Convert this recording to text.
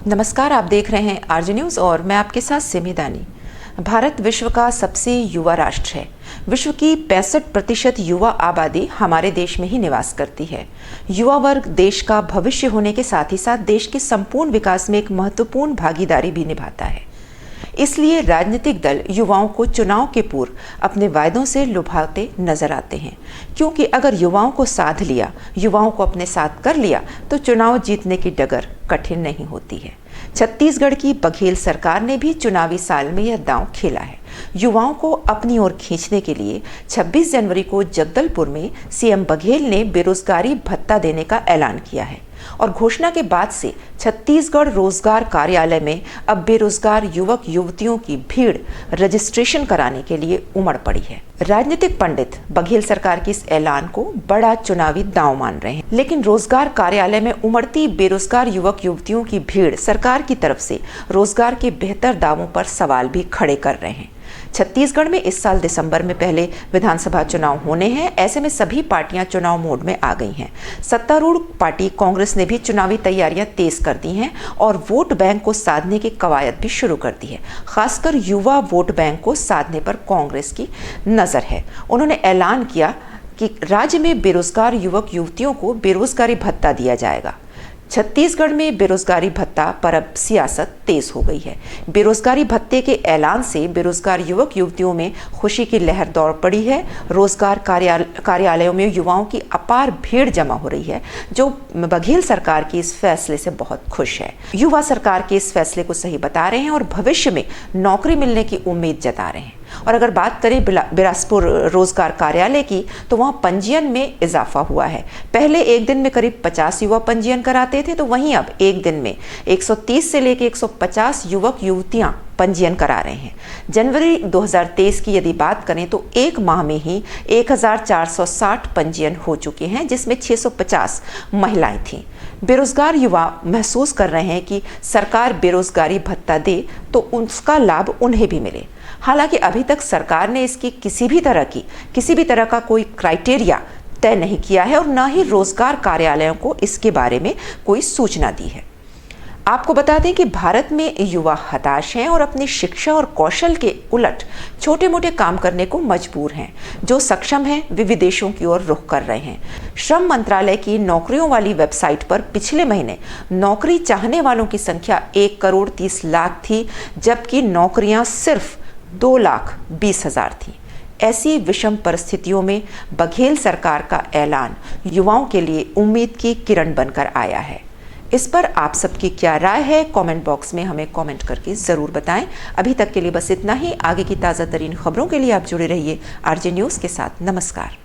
नमस्कार, आप देख रहे हैं आरजे न्यूज़ और मैं आपके साथ सिमी दानी। भारत विश्व का सबसे युवा राष्ट्र है। विश्व की 65% युवा आबादी हमारे देश में ही निवास करती है। युवा वर्ग देश का भविष्य होने के साथ ही साथ देश के संपूर्ण विकास में एक महत्वपूर्ण भागीदारी भी निभाता है। इसलिए राजनीतिक दल युवाओं को चुनाव के पूर्व अपने वायदों से लुभाते नजर आते हैं, क्योंकि अगर युवाओं को साध लिया, युवाओं को अपने साथ कर लिया तो चुनाव जीतने की डगर कठिन नहीं होती है। छत्तीसगढ़ की बघेल सरकार ने भी चुनावी साल में यह दांव खेला है। युवाओं को अपनी ओर खींचने के लिए 26 जनवरी को जगदलपुर में सीएम बघेल ने बेरोजगारी भत्ता देने का ऐलान किया है और घोषणा के बाद से छत्तीसगढ़ रोजगार कार्यालय में अब बेरोजगार युवक युवतियों की भीड़ रजिस्ट्रेशन कराने के लिए उमड़ पड़ी है। राजनीतिक पंडित बघेल सरकार के इस ऐलान को बड़ा चुनावी दांव मान रहे हैं, लेकिन रोजगार कार्यालय में उमड़ती बेरोजगार युवक युवतियों की भीड़ सरकार की तरफ से रोजगार के बेहतर दावों पर सवाल भी खड़े कर रहे हैं। छत्तीसगढ़ में इस साल दिसंबर में पहले विधानसभा चुनाव होने हैं। ऐसे में सभी पार्टियां चुनाव मोड में आ गई हैं। सत्तारूढ़ पार्टी कांग्रेस ने भी चुनावी तैयारियां तेज कर दी हैं और वोट बैंक को साधने की कवायद भी शुरू कर दी है। खासकर युवा वोट बैंक को साधने पर कांग्रेस की नजर है। उन्होंने ऐलान किया कि राज्य में बेरोजगार युवक युवतियों को बेरोजगारी भत्ता दिया जाएगा। छत्तीसगढ़ में बेरोजगारी भत्ता पर अब सियासत तेज हो गई है। बेरोजगारी भत्ते के ऐलान से बेरोजगार युवक युवतियों में खुशी की लहर दौड़ पड़ी है। रोजगार कार्यालयों में युवाओं की अपार भीड़ जमा हो रही है, जो बघेल सरकार के इस फैसले से बहुत खुश है। युवा सरकार के इस फैसले को सही बता रहे हैं और भविष्य में नौकरी मिलने की उम्मीद जता रहे हैं। और अगर बात करें बिलासपुर रोजगार कार्यालय की, तो वहां पंजीयन में इजाफा हुआ है। पहले एक दिन में करीब 50 युवा पंजीयन कराते थे, तो वहीं अब एक दिन में 130 से लेकर 150 युवक युवतियां पंजीयन करा रहे हैं। जनवरी 2023 की यदि बात करें तो एक माह में ही 1460 पंजीयन हो चुके हैं, जिसमें 650 महिलाएं थीं। बेरोजगार युवा महसूस कर रहे हैं कि सरकार बेरोजगारी भत्ता दे तो उसका लाभ उन्हें भी मिले। हालांकि अभी तक सरकार ने इसकी किसी भी तरह का कोई क्राइटेरिया तय नहीं किया है और न ही रोजगार कार्यालयों को इसके बारे में कोई सूचना दी है। आपको बता दें कि भारत में युवा हताश हैं और अपनी शिक्षा और कौशल के उलट छोटे मोटे काम करने को मजबूर हैं। जो सक्षम हैं वे विदेशों की ओर रुख कर रहे हैं। श्रम मंत्रालय की नौकरियों वाली वेबसाइट पर पिछले महीने नौकरी चाहने वालों की संख्या 1,30,00,000 थी, जबकि नौकरियां सिर्फ 2,20,000 थी। ऐसी विषम परिस्थितियों में बघेल सरकार का ऐलान युवाओं के लिए उम्मीद की किरण बनकर आया है। इस पर आप सबकी क्या राय है, कमेंट बॉक्स में हमें कमेंट करके ज़रूर बताएं। अभी तक के लिए बस इतना ही। आगे की ताज़ा तरीन खबरों के लिए आप जुड़े रहिए आरजे न्यूज़ के साथ। नमस्कार।